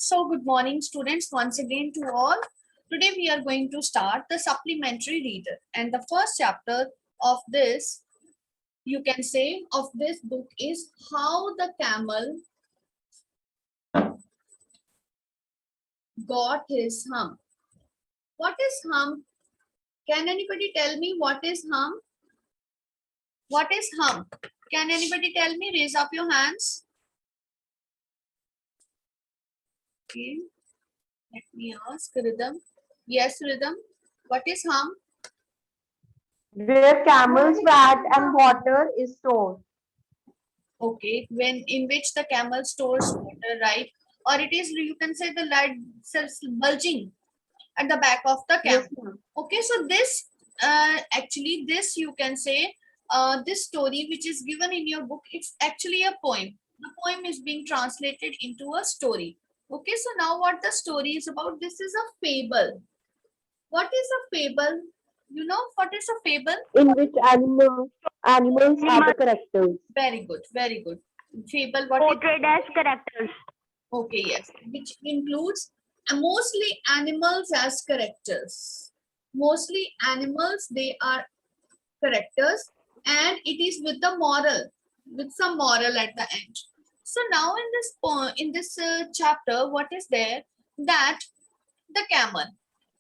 So good morning students once again to all. Today we are going to start the supplementary reader, and the first chapter of this, you can say, of this book is How the Camel Got His Hump. What is hump? Can anybody tell me what is hump? What is hump? Can anybody tell me? Raise up your hands. Okay, let me ask Rhythm. Yes, Rhythm. What is hump? Where camel's fat and water is stored. Okay, when in which the camel stores water, right? Or it is, you can say, the light cells bulging at the back of the camel. Yes, ma'am. Okay, so this actually this you can say this story which is given in your book, it's actually a poem. The poem is being translated into a story. Okay, so now what the story is about, this is a fable. What is a fable? You know what is a fable? In which animals are the characters. Very good, very good. Fable, what is? Portrayed as characters. Okay, yes, which includes mostly animals as characters. Mostly animals, they are characters, and it is with the moral, with some moral at the end. So now in this chapter, what is there? That the camel,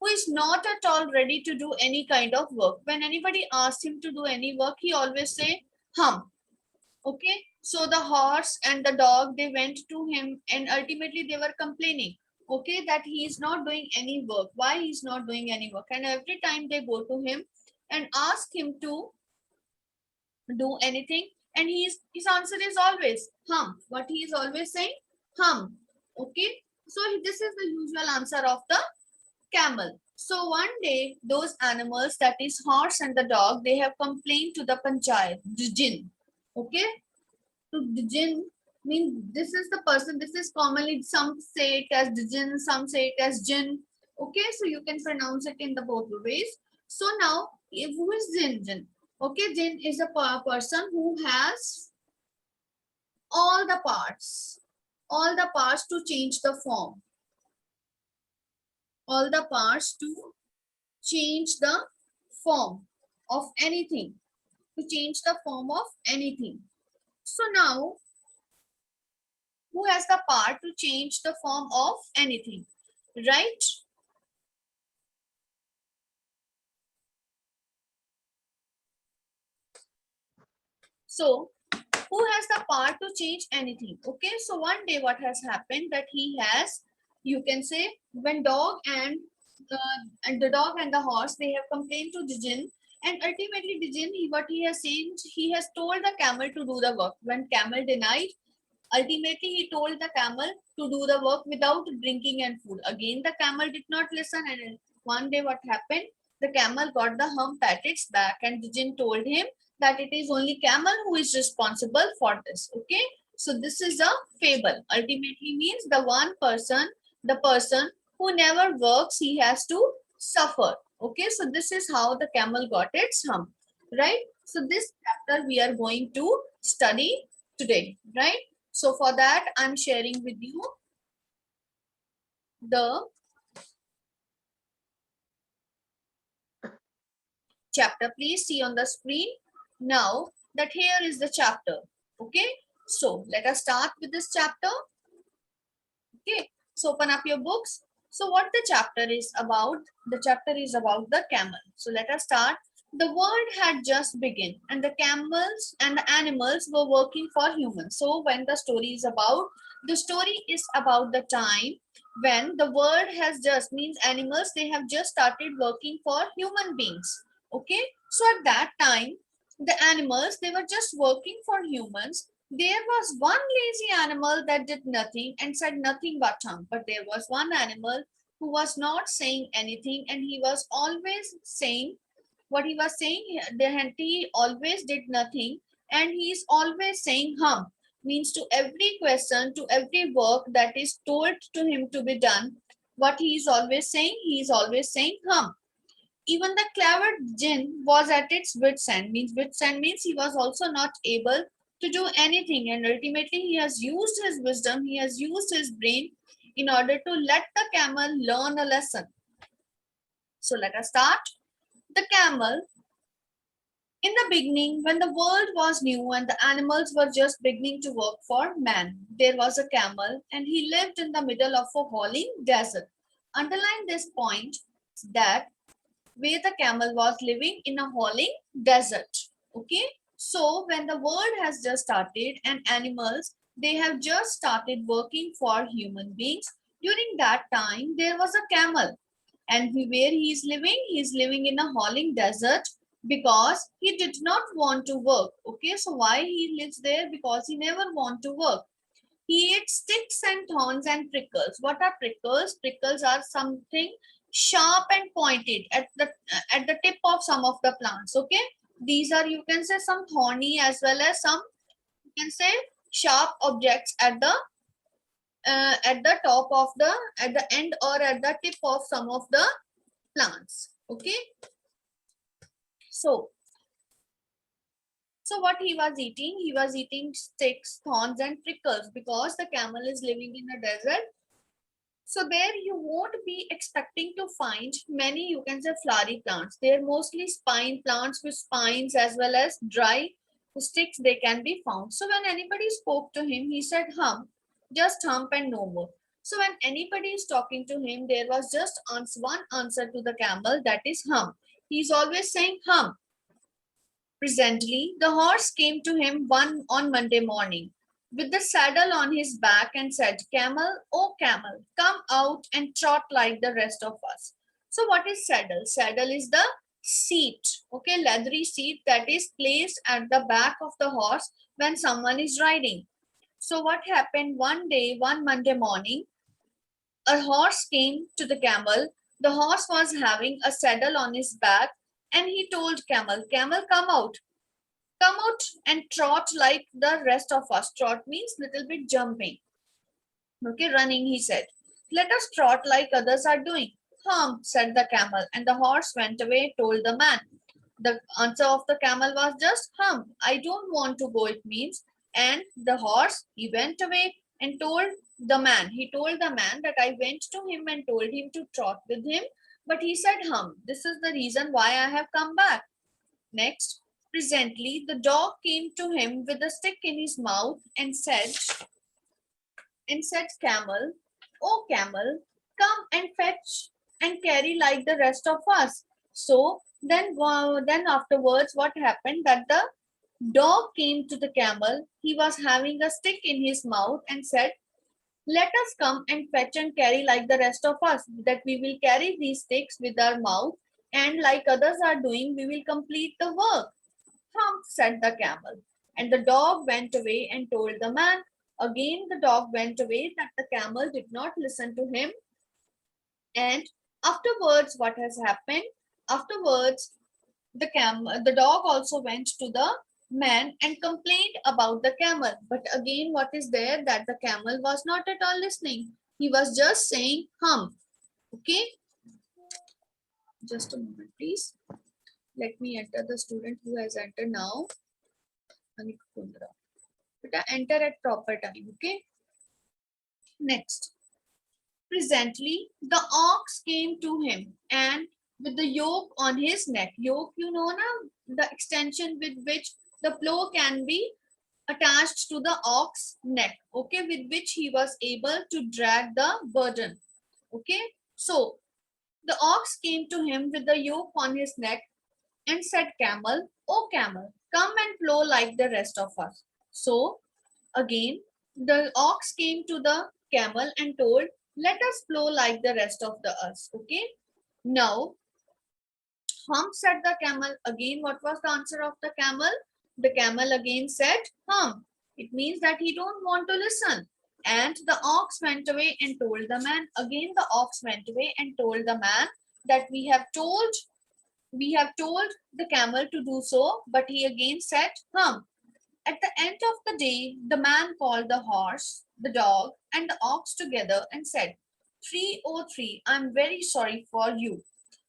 who is not at all ready to do any kind of work. When anybody asks him to do any work, he always say, hum. Okay, so the horse and the dog, they went to him and ultimately they were complaining, okay, that he is not doing any work. Why he is not doing any work? And every time they go to him and ask him to do anything, and his answer is always hum. What he is always saying, hum. Okay, so this is the usual answer of the camel. So one day, those animals, that is horse and the dog, they have complained to the panchayat, the jinn. Okay, to the jinn means this is the person. This is commonly, some say it as the jinn, some say it as jinn. Okay, so you can pronounce it in the both ways. So now, who is jinn? Jinn. Okay, jinn is a person who has all the parts to change the form, all the parts to change the form of anything, to change the form of anything. So now, who has the power to change the form of anything, right? So who has the power to change anything? Okay, so one day what has happened, that he has, you can say, when dog and the dog and the horse, they have complained to the jinn, and ultimately the jinn, what he has seen, he has told the camel to do the work. When camel denied, ultimately he told the camel to do the work without drinking and food. Again the camel did not listen, and one day what happened, the camel got the hump at its back, and the jinn told him that it is only camel who is responsible for this. Okay, so this is a fable. Ultimately means the person who never works, he has to suffer. Okay, so this is how the camel got its hump, right? So this chapter we are going to study today, right? So for that, I'm sharing with you the chapter. Please see on the screen now that here is the chapter. Okay, so let us start with this chapter. Okay, so open up your books. So what the chapter is about? The chapter is about the camel. So let us start. The world had just begun, and the camels and the animals were working for humans. So when the story is about, the story is about the time when the world has just, means animals, they have just started working for human beings. Okay, so at that time, the animals, they were just working for humans. There was one lazy animal that did nothing and said nothing but but there was one animal who was not saying anything, and he was always saying what he was saying. He always did nothing, and he is always saying hum. Means to every question, to every work that is told to him to be done, what he is always saying, he is always saying hum. Even the clever jinn was at its wits end. Means wits end means he was also not able to do anything, and ultimately he has used his wisdom, he has used his brain in order to let the camel learn a lesson. So let us start. The camel. In the beginning, when the world was new and the animals were just beginning to work for man, there was a camel and he lived in the middle of a howling desert. Underline this point that where the camel was living in a howling desert. Okay, so when the world has just started and animals, they have just started working for human beings, during that time there was a camel, and where he is living in a howling desert because he did not want to work. Okay, so why he lives there? Because he never want to work. He ate sticks and thorns and prickles. What are prickles? Prickles are something sharp and pointed at the tip of some of the plants. Okay, these are, you can say, some thorny as well as some, you can say, sharp objects at the top of the, at the end or at the tip of some of the plants. Okay, so what he was eating? He was eating sticks, thorns, and prickles because the camel is living in a desert. So there you won't be expecting to find many, you can say, flowery plants. They're mostly spine plants with spines as well as dry sticks they can be found. So when anybody spoke to him, he said hump, just hump and no more. So when anybody is talking to him, there was just one answer to the camel, that is hump. He's always saying hump. Presently, the horse came to him on Monday morning with the saddle on his back and said, Camel, oh camel, come out and trot like the rest of us. So what is saddle? Saddle is the seat, okay, leathery seat that is placed at the back of the horse when someone is riding. So what happened one day, one Monday morning, a horse came to the camel. The horse was having a saddle on his back and he told camel, Camel, come out and trot like the rest of us. Trot means little bit jumping. Okay, running, he said. Let us trot like others are doing. Said the camel, and the horse went away, told the man. The answer of the camel was just I don't want to go, it means. And the horse, he went away and told the man. He told the man that I went to him and told him to trot with him, but he said this is the reason why I have come back. Next, presently the dog came to him with a stick in his mouth and said, Camel, oh camel, come and fetch and carry like the rest of us. So then afterwards, what happened? That the dog came to the camel. He was having a stick in his mouth and said, let us come and fetch and carry like the rest of us, that we will carry these sticks with our mouth, and like others are doing, we will complete the work. Said the camel. And the dog went away and told the man. Again, the dog went away, that the camel did not listen to him. And afterwards, what has happened? Afterwards, the dog also went to the man and complained about the camel. But again, what is there? That the camel was not at all listening. He was just saying Okay, just a moment, please. Let me enter the student who has entered now. Anik Kundra. But enter at proper time. Okay. Next. Presently, the ox came to him and with the yoke on his neck. Yoke, you know now, the extension with which the plow can be attached to the ox neck. Okay, with which he was able to drag the burden. Okay, so the ox came to him with the yoke on his neck and said, Camel, oh camel, come and plow like the rest of us. So again, the ox came to the camel and told, let us plow like the rest of the us. Okay. Now, said the camel. Again, what was the answer of the camel? The camel again said, It means that he don't want to listen. And the ox went away and told the man. Again, the ox went away and told the man that we have told the camel to do so, but he again said, At the end of the day, the man called the horse, the dog, and the ox together and said, 303, I'm very sorry for you,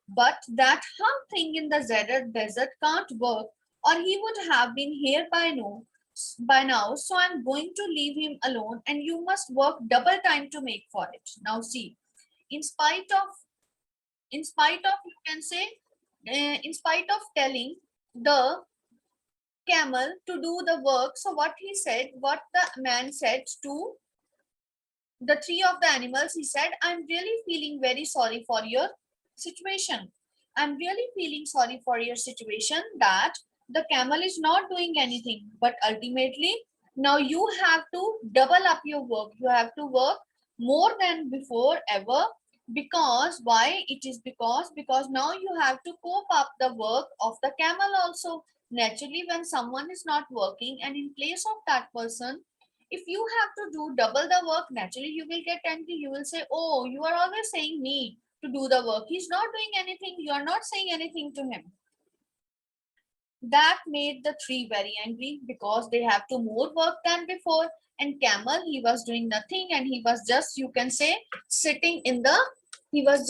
but that thing in the desert can't work, or he would have been here by now. by now, so I'm going to leave him alone and you must work double time to make for it. Now see, in spite of you can say, in spite of telling the camel to do the work, so what the man said to the three of the animals, he said, I'm really feeling very sorry for your situation. I'm really feeling sorry for your situation that the camel is not doing anything, but ultimately now you have to double up your work. You have to work more than before ever. Because why? It is because now you have to cope up the work of the camel also. Naturally, when someone is not working and in place of that person, if you have to do double the work, naturally you will get angry. You will say, oh, you are always saying me to do the work. He's not doing anything. You are not saying anything to him. That made the tree very angry because they have to more work than before. And camel, he was doing nothing, and he was just, you can say, sitting in the, he was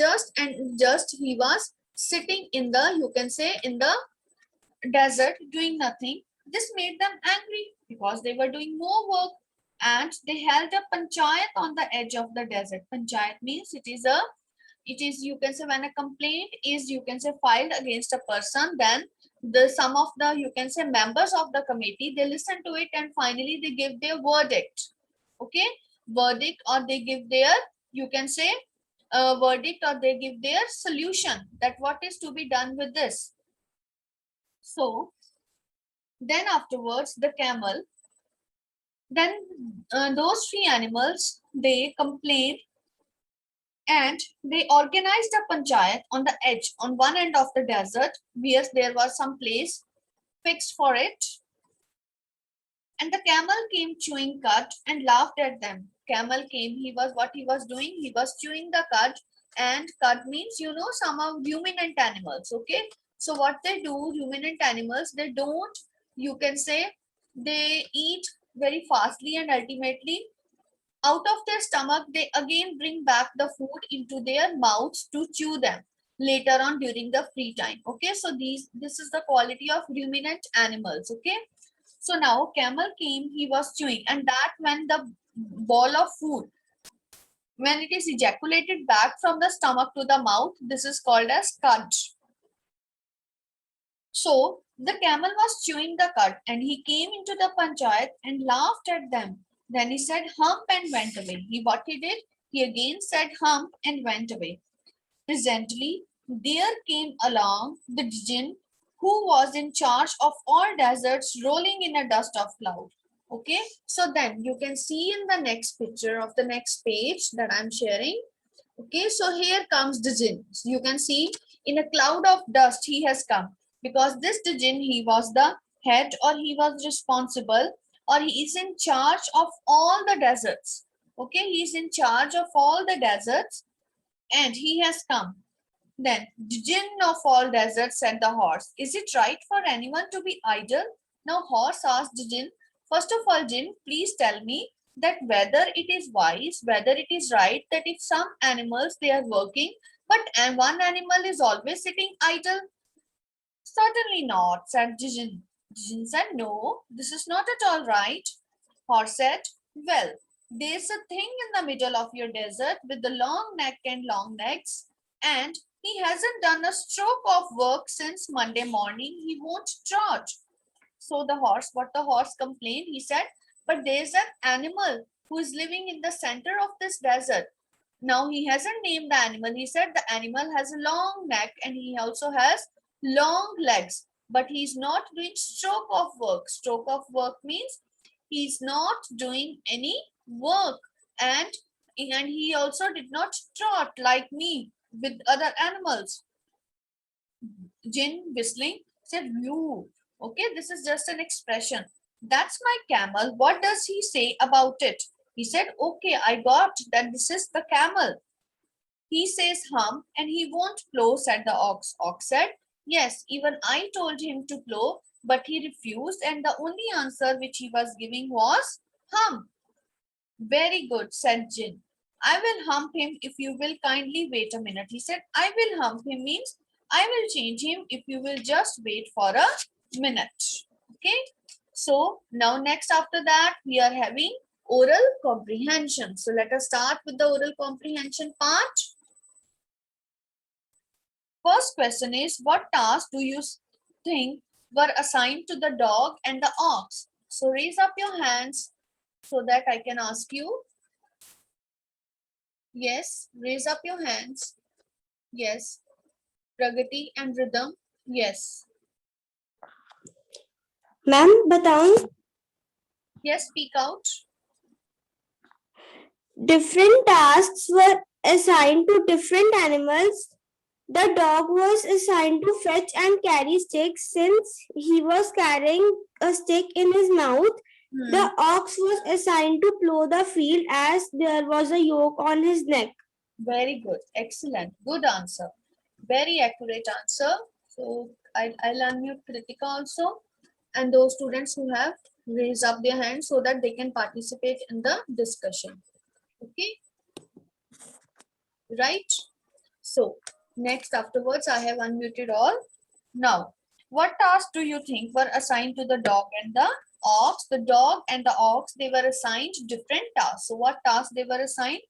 sitting in the, you can say, in the desert doing nothing. This made them angry because they were doing more work, and they held a panchayat on the edge of the desert. Panchayat means it is, you can say, when a complaint is, you can say, filed against a person, then some of the, you can say, members of the committee, they listen to it and finally they give their verdict. Okay, verdict, or they give their, you can say, verdict, or they give their solution that what is to be done with this. So then afterwards, the camel, then those three animals, they complained and they organized a panchayat on the edge, on one end of the desert, where there was some place fixed for it. And the camel came chewing cud and laughed at them. Camel came, what he was doing? He was chewing the cud, and cud means, you know, some of ruminant animals, okay? So what they do, ruminant animals, they don't, you can say, they eat very fastly, and ultimately out of their stomach, they again bring back the food into their mouths to chew them later on during the free time. Okay, so this is the quality of ruminant animals. Okay, so now camel came, he was chewing, and that when the ball of food, when it is ejaculated back from the stomach to the mouth, this is called as cud. So the camel was chewing the cud, and he came into the panchayat and laughed at them. Then he said hump and went away. What he did? He again said hump and went away. Presently, there came along the jinn who was in charge of all deserts, rolling in a dust of cloud. Okay, so then you can see in the next picture of the next page that I'm sharing. Okay, so here comes the jinn. You can see in a cloud of dust he has come, because this jinn, he was the head, or he was responsible, or he is in charge of all the deserts. Okay, he is in charge of all the deserts, and he has come. Then the jinn of all deserts said the horse, is it right for anyone to be idle? Now horse asked the jinn, first of all, jinn, please tell me that whether it is wise, whether it is right that if some animals, they are working, but one animal is always sitting idle. Certainly not, said Jin. Jin said, no, this is not at all right. Horse said, well, there's a thing in the middle of your desert with the long neck and long legs, and he hasn't done a stroke of work since Monday morning. He won't trot. So the horse, what the horse complained, he said, but there's an animal who is living in the center of this desert. Now he hasn't named the animal. He said the animal has a long neck and he also has long legs, but he's not doing stroke of work. Stroke of work means he's not doing any work, and he also did not trot like me with other animals. Jin whistling said, "You okay? This is just an expression. That's my camel. What does he say about it?" He said, "Okay, I got that. This is the camel. He says hum and he won't plow," said the ox. Ox said, "Yes, even I told him to plow, but he refused, and the only answer which he was giving was hum." "Very good," said Jin. "I will hump him if you will kindly wait a minute." He said, "I will hump him" means I will change him if you will just wait for a minute. Okay. So now next after that we are having oral comprehension. So let us start with the oral comprehension part. First question is, what tasks do you think were assigned to the dog and the ox? So raise up your hands so that I can ask you. Yes, raise up your hands. Yes. Pragati and Rhythm. Yes. Ma'am बताऊं? Yes, speak out. Different tasks were assigned to different animals. The dog was assigned to fetch and carry sticks since he was carrying a stick in his mouth. The ox was assigned to plow the field as there was a yoke on his neck. Very good. Excellent. Good answer. Very accurate answer. So I'll unmute Kritika also. And those students who have raised up their hands so that they can participate in the discussion. Okay. Right. So next afterwards, I have unmuted all. Now, what tasks do you think were assigned to the dog and the ox? The dog and the ox, they were assigned different tasks. So what tasks they were assigned?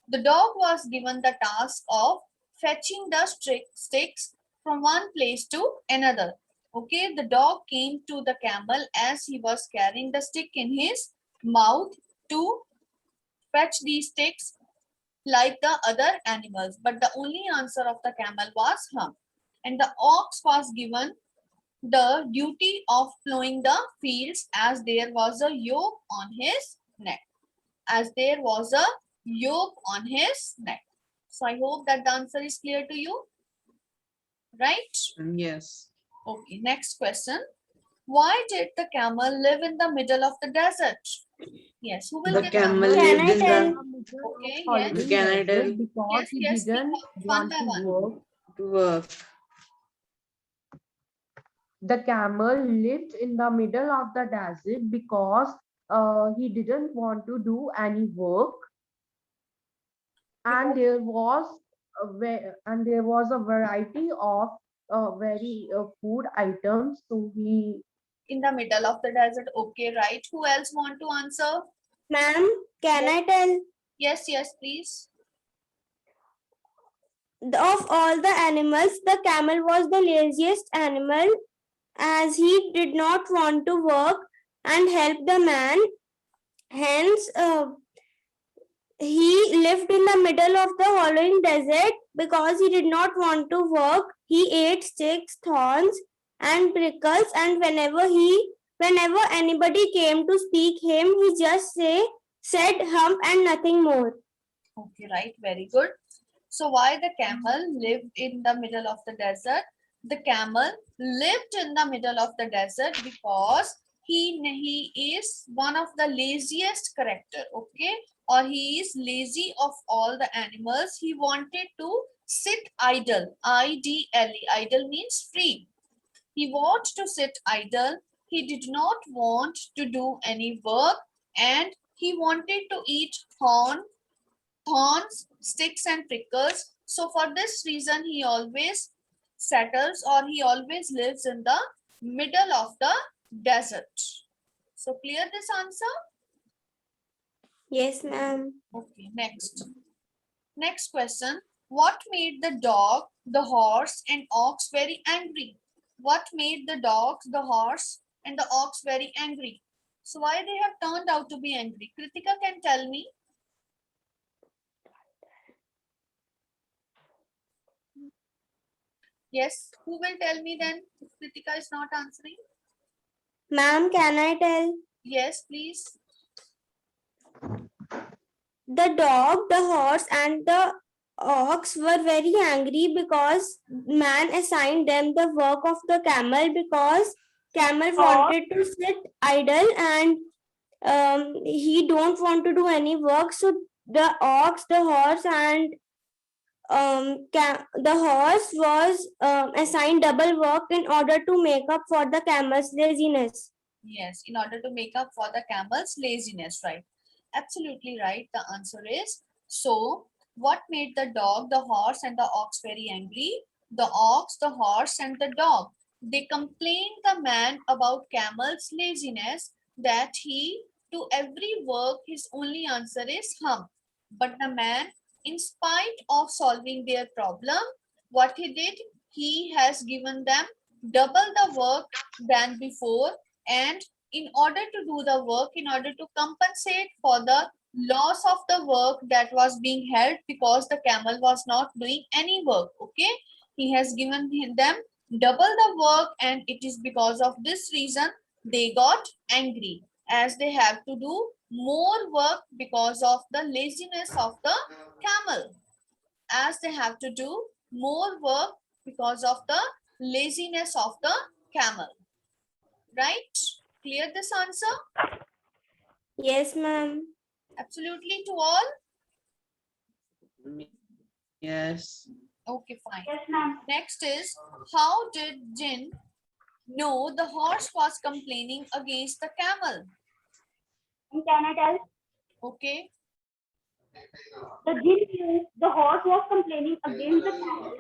The dog was given the task of fetching the sticks from one place to another. Okay, the dog came to the camel as he was carrying the stick in his mouth to fetch these sticks like the other animals. But the only answer of the camel was hum. And the ox was given the duty of plowing the fields as there was a yoke on his neck. As there was a yoke on his neck. So I hope that the answer is clear to you. Right? Yes. Okay, next question. Why did the camel live in the middle of the desert? Yes, who will The give camel answer? lived in Can I the Okay, Following yes. Can I desert tell? because Yes, he yes, speak didn't out one want by to one. work. To work. The camel lived in the middle of the desert because he didn't want to do any work, and there was a variety of very food items. So he In the middle of the desert. Okay, right. Who else want to answer? Ma'am, can I tell? Yes, yes, please. Of all the animals, the camel was the laziest animal as he did not want to work and help the man. Hence, he lived in the middle of the hollowing desert because he did not want to work. He ate sticks, thorns, and prickles, and whenever anybody came to speak him, he just said hump and nothing more. Okay, right. Very good. So why the camel lived in the middle of the desert? The camel lived in the middle of the desert because he is one of the laziest character. Okay, or he is lazy of all the animals. He wanted to sit idle. I-D-L-E. Idle means free. He wanted to sit idle. He did not want to do any work, and he wanted to eat thorns, sticks, and prickles. So for this reason, he always settles or he always lives in the middle of the desert. So clear this answer? Yes, ma'am. Okay, next. Next question. What made the dog, the horse, and ox very angry? What made the dog, the horse, and the ox very angry? So why they have turned out to be angry? Kritika can tell me. Yes, who will tell me then if Kritika is not answering? Ma'am, can I tell? Yes, please. The dog, the horse, and the ox were very angry because man assigned them the work of the camel because camel wanted to sit idle and he don't want to do any work. So the ox, the horse, and the horse was assigned double work in order to make up for the camel's laziness. Yes, in order to make up for the camel's laziness, right? Absolutely right. The answer is so. What made the dog, the horse, and the ox very angry? The ox, the horse, and the dog. They complained the man about camel's laziness, that he to every work his only answer is hum. But the man, in spite of solving their problem, what he did, he has given them double the work than before, and in order to do the work, in order to compensate for the loss of the work that was being held because the camel was not doing any work, okay, he has given them double the work, and it is because of this reason they got angry, as they have to do more work because of the laziness of the camel, as they have to do more work because of the laziness of the camel. Right? Clear this answer? Yes, ma'am. Absolutely to all? Yes. Okay, fine. Yes, ma'am. Next is, how did Jin know the horse was complaining against the camel? And can I tell? Okay. The jinn knew the horse was complaining against the camel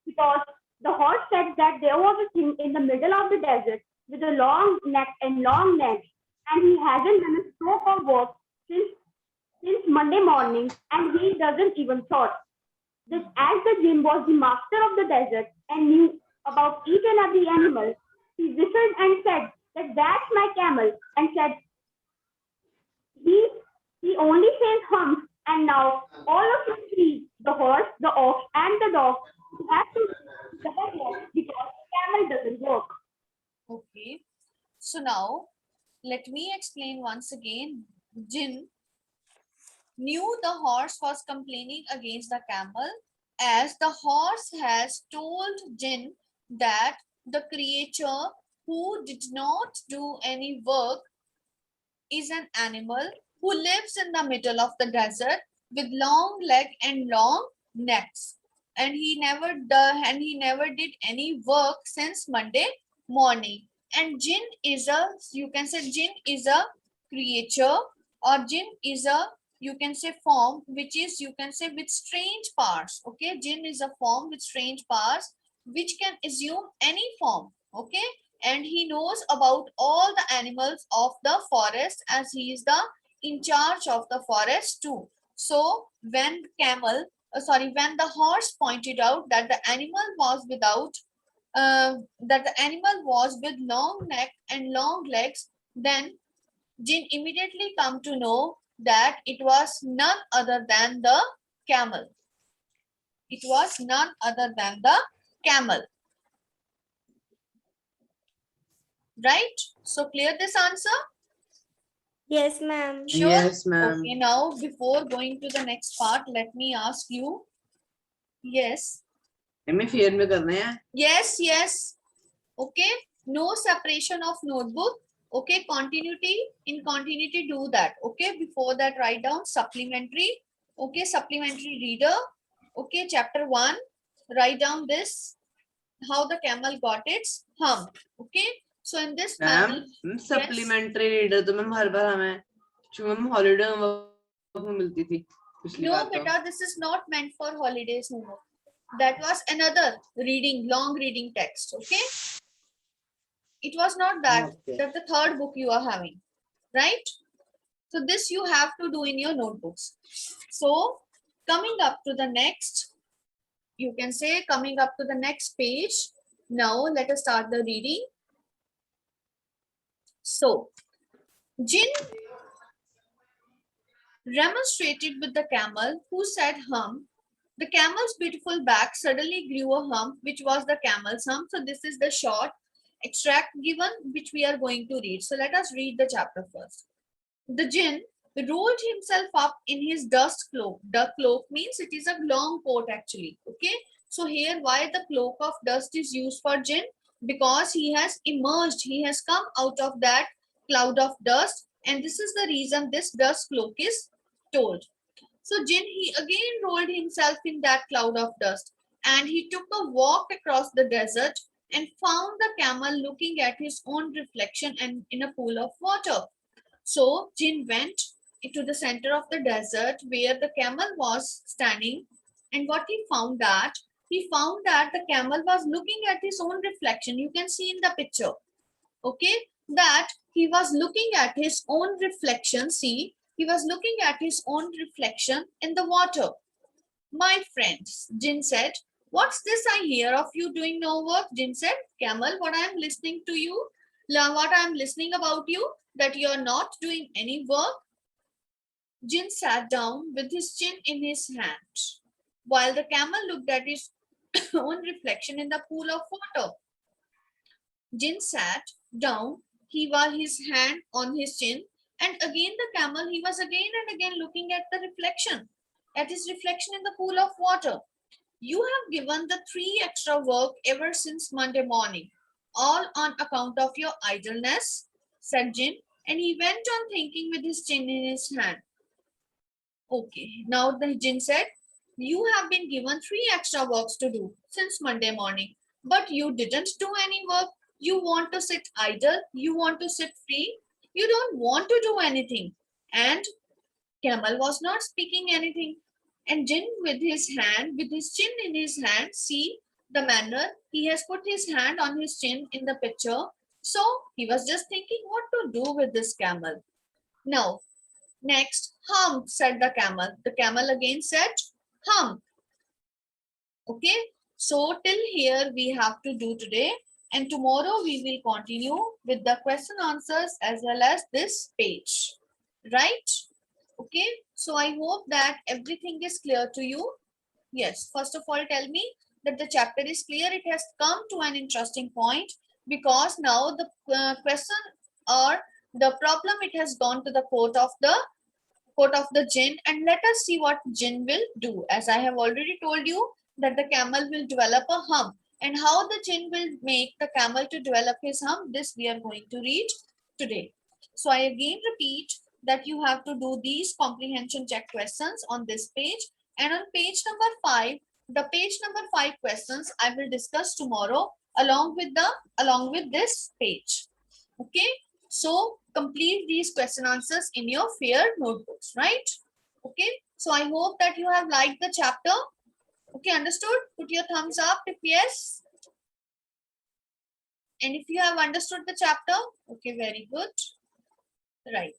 because the horse said that there was a king in the middle of the desert with a long neck and long legs, and he hasn't done a stroke of work since Monday morning, and he doesn't even thought. This, as the jinn was the master of the desert and knew about each and every animal, he whistled and said that that's my camel, and said he only says hum, and now all of you three, the horse, the ox, and the dog, have to double work because camel doesn't work. Okay. So now let me explain once again. Jin knew the horse was complaining against the camel, as the horse has told Jin that the creature who did not do any work is an animal who lives in the middle of the desert with long leg and long necks, and he never did any work since Monday morning. And jinn is a, you can say jinn is a creature, or jinn is a, you can say, form which is, you can say, with strange powers. Okay, jinn is a form with strange powers which can assume any form. Okay, and he knows about all the animals of the forest, as he is the in charge of the forest too. So when when the horse pointed out that the animal was with long neck and long legs, then Jin immediately come to know that it was none other than the camel. It was none other than the camel. Right? So clear this answer? Yes, ma'am. Sure? Yes, ma'am. Okay, now before going to the next part, let me ask you. Yes. हमें fair में करना है. Yes, yes. Okay. No separation of notebook. Okay, continuity. In continuity, do that. Okay, before that, write down supplementary. Okay, supplementary reader. Okay, chapter 1. Write down this. How the camel got its hump. Okay. So in this manner. Ma'am supplementary reader तो ma'am हर बार हमें ma'am holiday में मिलती थी पिछली No, बार तो. beta, this is not meant for holidays homework. That was another reading, long reading text. Okay. It was not that, Okay. that the third book you are having, right? So this you have to do in your notebooks. So coming up to the next, you can say coming up to the next page. Now let us start the reading. So Jin remonstrated with the camel, who said hum. The camel's beautiful back suddenly grew a hump, which was the camel's hump. So this is the short extract given, which we are going to read. So let us read the chapter first. The jinn rolled himself up in his dust cloak. The cloak means it is a long coat actually. Okay. So here, why the cloak of dust is used for jinn? Because he has emerged, he has come out of that cloud of dust, and this is the reason this dust cloak is told. So Jin, he again rolled himself in that cloud of dust, and he took a walk across the desert and found the camel looking at his own reflection and in a pool of water. So Jin went into the center of the desert where the camel was standing, and what he found that he found that the camel was looking at his own reflection. You can see in the picture, okay, that he was looking at his own reflection. See, he was looking at his own reflection in the water. My friends, Jin said, what's this I hear of you doing no work? Jin said, Camel, what I am listening to you, what I am listening about you, that you are not doing any work. Jin sat down with his chin in his hand, while the camel looked at his own reflection in the pool of water. Jin sat down, he was his hand on his chin, and again the camel, he was again and again looking at the reflection, at his reflection in the pool of water. You have given the 3 extra work ever since Monday morning, all on account of your idleness, said Jin, and he went on thinking with his chin in his hand. Okay, now the Jin said, you have been given 3 extra works to do since Monday morning, but you didn't do any work. You want to sit idle, you want to sit free, you don't want to do anything. And Camel was not speaking anything. And Jin with his hand, with his chin in his hand, see the manner, he has put his hand on his chin in the picture. So he was just thinking what to do with this camel. Now, next, hum, said the camel. The camel again said, hum. Okay, so till here we have to do today. And tomorrow we will continue with the question answers as well as this page. Right? Okay, so I hope that everything is clear to you. Yes, first of all, tell me that the chapter is clear. It has come to an interesting point because now the question or the problem, it has gone to the court of the jinn, and let us see what jinn will do. As I have already told you that the camel will develop a hum, and how the jinn will make the camel to develop his hum, this we are going to read today. So I again repeat that you have to do these comprehension check questions on this page, and on page number 5, the page number 5 questions I will discuss tomorrow along with this page. Okay, so complete these question answers in your fair notebooks, right? Okay, so I hope that you have liked the chapter. Okay, understood? Put your thumbs up if yes. And if you have understood the chapter, okay, very good. Right,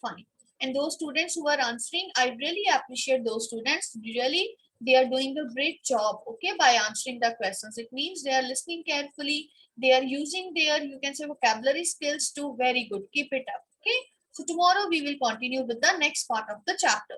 fine. And those students who are answering, I really appreciate those students. Really, they are doing a great job, okay, by answering the questions. It means they are listening carefully. They are using their, you can say, vocabulary skills too. Very good. Keep it up, okay? So tomorrow we will continue with the next part of the chapter.